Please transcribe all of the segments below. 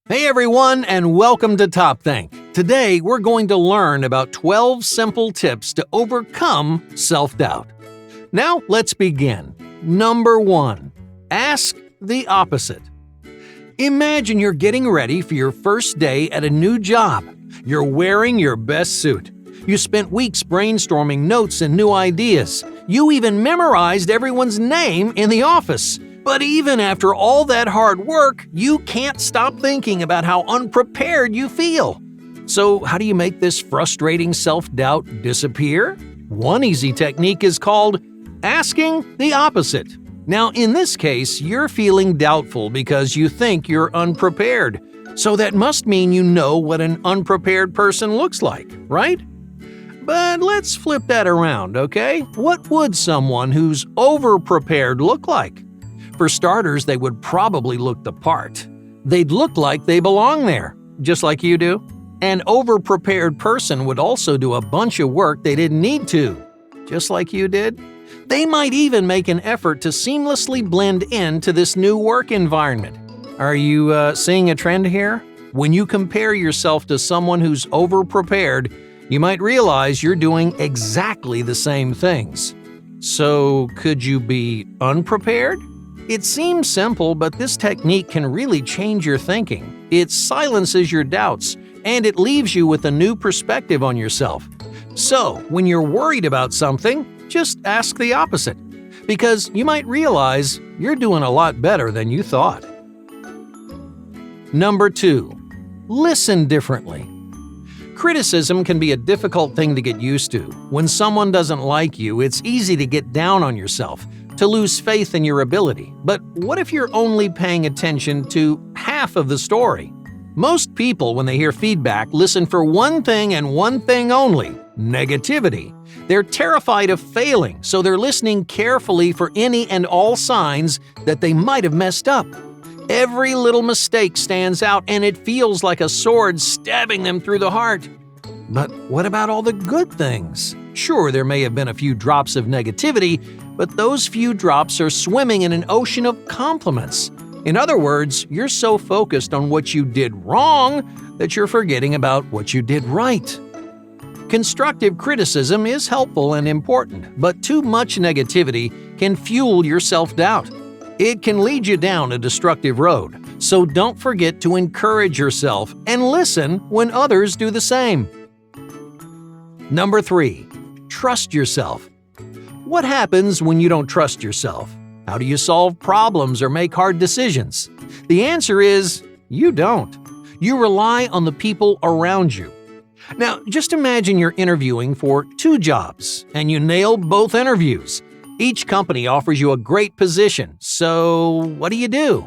Hey everyone, and welcome to Top Think. Today we're going to learn about 12 simple tips to overcome self-doubt. Now let's begin. Number 1. Ask the opposite. Imagine you're getting ready for your first day at a new job. You're wearing your best suit. You spent weeks brainstorming notes and new ideas. You even memorized everyone's name in the office. But even after all that hard work, you can't stop thinking about how unprepared you feel. So how do you make this frustrating self-doubt disappear? One easy technique is called asking the opposite. Now, in this case, you're feeling doubtful because you think you're unprepared. So that must mean you know what an unprepared person looks like, right? But let's flip that around, okay? What would someone who's overprepared look like? For starters, they would probably look the part. They'd look like they belong there, just like you do. An overprepared person would also do a bunch of work they didn't need to, just like you did. They might even make an effort to seamlessly blend into this new work environment. Are you seeing a trend here? When you compare yourself to someone who's overprepared, you might realize you're doing exactly the same things. So, could you be unprepared? It seems simple, but this technique can really change your thinking. It silences your doubts, and it leaves you with a new perspective on yourself. So, when you're worried about something, just ask the opposite, because you might realize you're doing a lot better than you thought. Number 2. Listen differently. Criticism can be a difficult thing to get used to. When someone doesn't like you, it's easy to get down on yourself, to lose faith in your ability. But what if you're only paying attention to half of the story? Most people, when they hear feedback, listen for one thing and one thing only: negativity. They're terrified of failing, so they're listening carefully for any and all signs that they might have messed up. Every little mistake stands out, and it feels like a sword stabbing them through the heart. But what about all the good things? Sure, there may have been a few drops of negativity, but those few drops are swimming in an ocean of compliments. In other words, you're so focused on what you did wrong that you're forgetting about what you did right. Constructive criticism is helpful and important, but too much negativity can fuel your self-doubt. It can lead you down a destructive road, so don't forget to encourage yourself and listen when others do the same. Number 3. Trust yourself. What happens when you don't trust yourself? How do you solve problems or make hard decisions? The answer is you don't. You rely on the people around you. Now, just imagine you're interviewing for 2 jobs and you nail both interviews. Each company offers you a great position, so what do?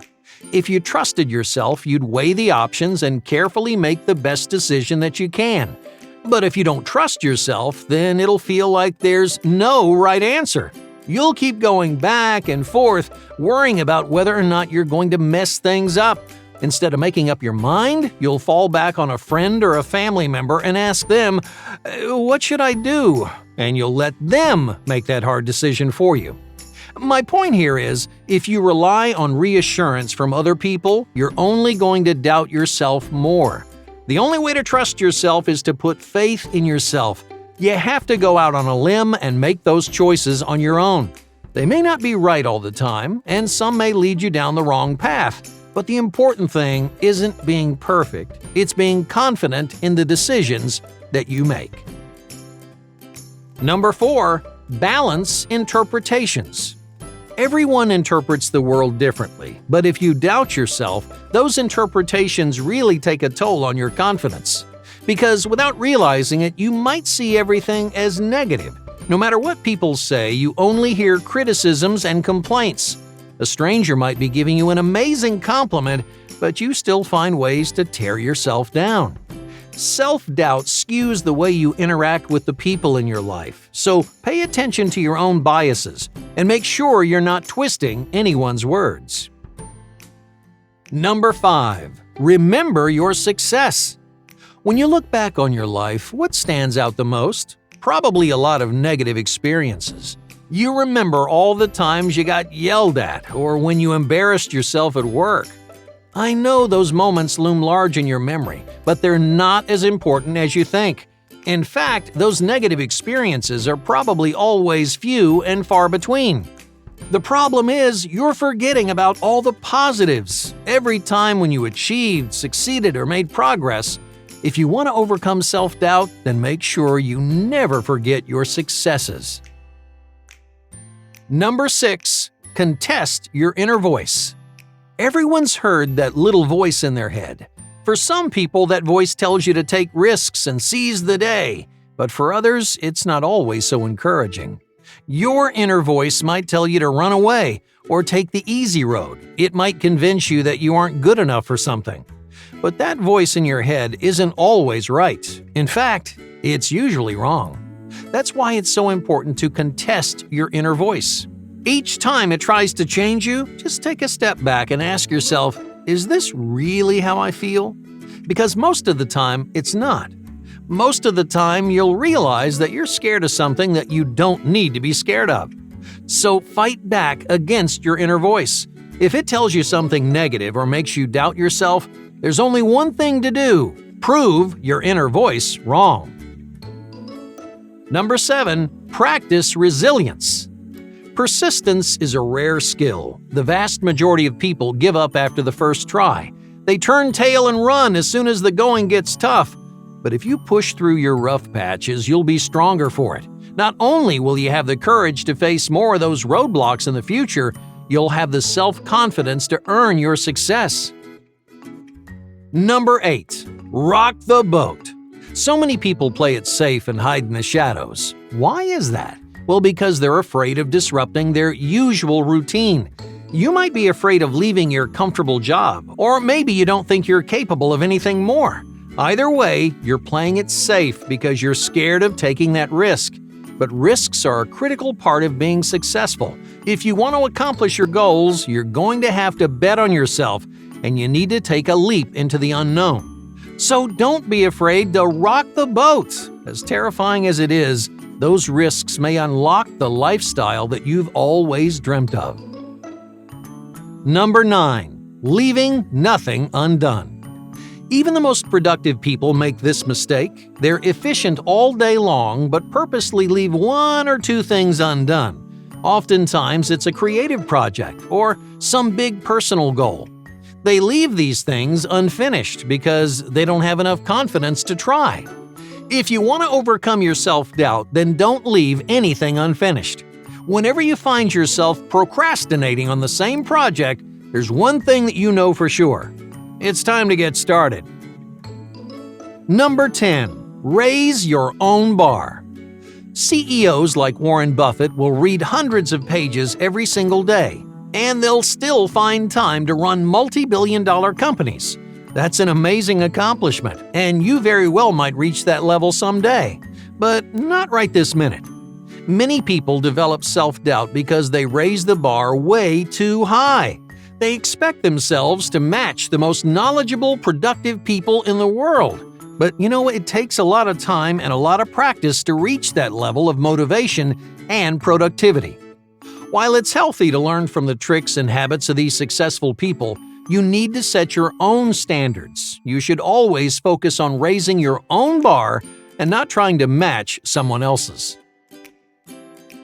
If you trusted yourself, you'd weigh the options and carefully make the best decision that you can. But if you don't trust yourself, then it'll feel like there's no right answer. You'll keep going back and forth, worrying about whether or not you're going to mess things up. Instead of making up your mind, you'll fall back on a friend or a family member and ask them, "What should I do?" And you'll let them make that hard decision for you. My point here is, if you rely on reassurance from other people, you're only going to doubt yourself more. The only way to trust yourself is to put faith in yourself. You have to go out on a limb and make those choices on your own. They may not be right all the time, and some may lead you down the wrong path. But the important thing isn't being perfect, it's being confident in the decisions that you make. Number 4. Balance interpretations. Everyone interprets the world differently, but if you doubt yourself, those interpretations really take a toll on your confidence. Because without realizing it, you might see everything as negative. No matter what people say, you only hear criticisms and complaints. A stranger might be giving you an amazing compliment, but you still find ways to tear yourself down. Self-doubt skews the way you interact with the people in your life, so pay attention to your own biases and make sure you're not twisting anyone's words. Number 5. Remember your success. When you look back on your life, what stands out the most? Probably a lot of negative experiences. You remember all the times you got yelled at or when you embarrassed yourself at work. I know those moments loom large in your memory, but they're not as important as you think. In fact, those negative experiences are probably always few and far between. The problem is you're forgetting about all the positives. Every time when you achieved, succeeded, or made progress, if you want to overcome self-doubt, then make sure you never forget your successes. Number 6. Contest your inner voice. Everyone's heard that little voice in their head. For some people, that voice tells you to take risks and seize the day, but for others, it's not always so encouraging. Your inner voice might tell you to run away or take the easy road. It might convince you that you aren't good enough for something. But that voice in your head isn't always right. In fact, it's usually wrong. That's why it's so important to contest your inner voice. Each time it tries to change you, just take a step back and ask yourself, is this really how I feel? Because most of the time, it's not. Most of the time, you'll realize that you're scared of something that you don't need to be scared of. So fight back against your inner voice. If it tells you something negative or makes you doubt yourself, there's only one thing to do: prove your inner voice wrong. Number 7. Practice resilience. Persistence is a rare skill. The vast majority of people give up after the first try. They turn tail and run as soon as the going gets tough. But if you push through your rough patches, you'll be stronger for it. Not only will you have the courage to face more of those roadblocks in the future, you'll have the self-confidence to earn your success. Number 8. Rock the boat. So many people play it safe and hide in the shadows. Why is that? Well, because they're afraid of disrupting their usual routine. You might be afraid of leaving your comfortable job, or maybe you don't think you're capable of anything more. Either way, you're playing it safe because you're scared of taking that risk. But risks are a critical part of being successful. If you want to accomplish your goals, you're going to have to bet on yourself, and you need to take a leap into the unknown. So don't be afraid to rock the boat. As terrifying as it is, those risks may unlock the lifestyle that you've always dreamt of. Number 9. Leaving nothing undone. Even the most productive people make this mistake. They're efficient all day long, but purposely leave one or two things undone. Oftentimes, it's a creative project or some big personal goal. They leave these things unfinished because they don't have enough confidence to try. If you want to overcome your self-doubt, then don't leave anything unfinished. Whenever you find yourself procrastinating on the same project, there's one thing that you know for sure. It's time to get started. Number 10. Raise your own bar. CEOs like Warren Buffett will read hundreds of pages every single day, and they'll still find time to run multi-billion-dollar companies. That's an amazing accomplishment, and you very well might reach that level someday. But not right this minute. Many people develop self-doubt because they raise the bar way too high. They expect themselves to match the most knowledgeable, productive people in the world. But it takes a lot of time and a lot of practice to reach that level of motivation and productivity. While it's healthy to learn from the tricks and habits of these successful people, you need to set your own standards. You should always focus on raising your own bar and not trying to match someone else's.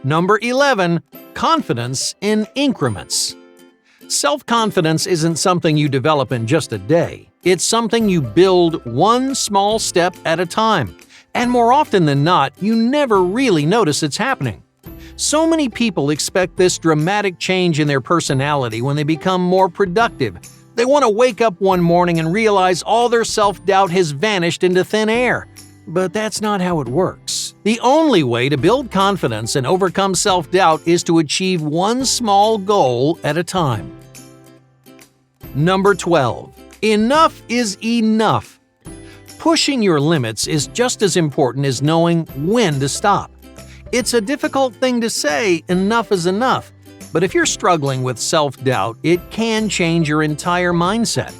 Number 11. Confidence in increments. Self-confidence isn't something you develop in just a day. It's something you build one small step at a time. And more often than not, you never really notice it's happening. So many people expect this dramatic change in their personality when they become more productive. They want to wake up one morning and realize all their self-doubt has vanished into thin air. But that's not how it works. The only way to build confidence and overcome self-doubt is to achieve one small goal at a time. Number 12. Enough is enough. Pushing your limits is just as important as knowing when to stop. It's a difficult thing to say, enough is enough. But if you're struggling with self-doubt, it can change your entire mindset.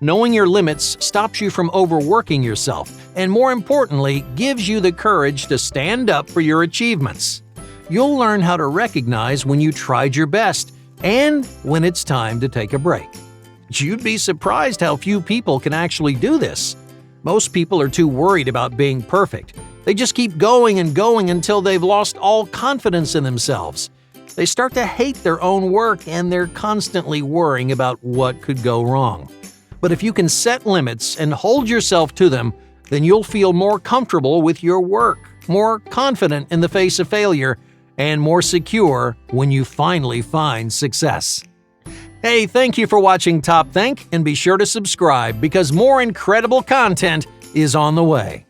Knowing your limits stops you from overworking yourself, and more importantly, gives you the courage to stand up for your achievements. You'll learn how to recognize when you tried your best and when it's time to take a break. You'd be surprised how few people can actually do this. Most people are too worried about being perfect. They just keep going and going until they've lost all confidence in themselves. They start to hate their own work and they're constantly worrying about what could go wrong. But if you can set limits and hold yourself to them, then you'll feel more comfortable with your work, more confident in the face of failure, and more secure when you finally find success. Hey, thank you for watching Top Think, and be sure to subscribe because more incredible content is on the way.